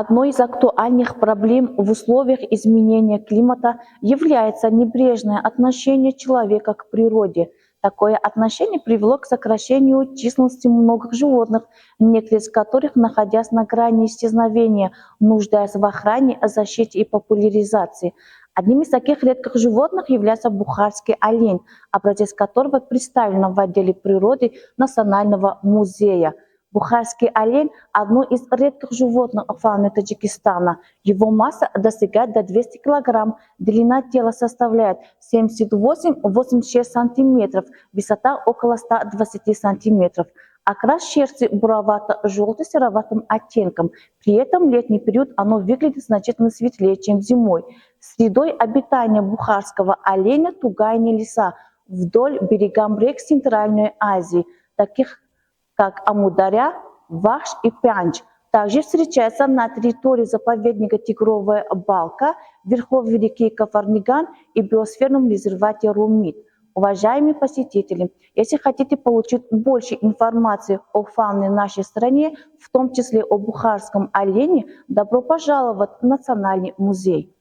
Одной из актуальных проблем в условиях изменения климата является небрежное отношение человека к природе. Такое отношение привело к сокращению численности многих животных, некоторые из которых, находясь на грани исчезновения, нуждаются в охране, защите и популяризации. Одним из таких редких животных является бухарский олень, образец которого представлен в отделе природы Национального музея. Бухарский олень – одно из редких животных фауны Таджикистана. Его масса достигает до 200 кг, длина тела составляет 78-86 см, высота около 120 см. Окрас шерсти буровато-желтый с сероватым оттенком. При этом в летний период оно выглядит значительно светлее, чем зимой. Средой обитания бухарского оленя тугайные леса вдоль берегам рек Центральной Азии, таких как Амударя, Вахш и Пянч. Также встречается на территории заповедника Тигровая Балка, верховье реки Кафарниган и биосферном резервате Румит. Уважаемые посетители, если хотите получить больше информации о фауне в нашей стране, в том числе о бухарском олене, добро пожаловать в Национальный музей.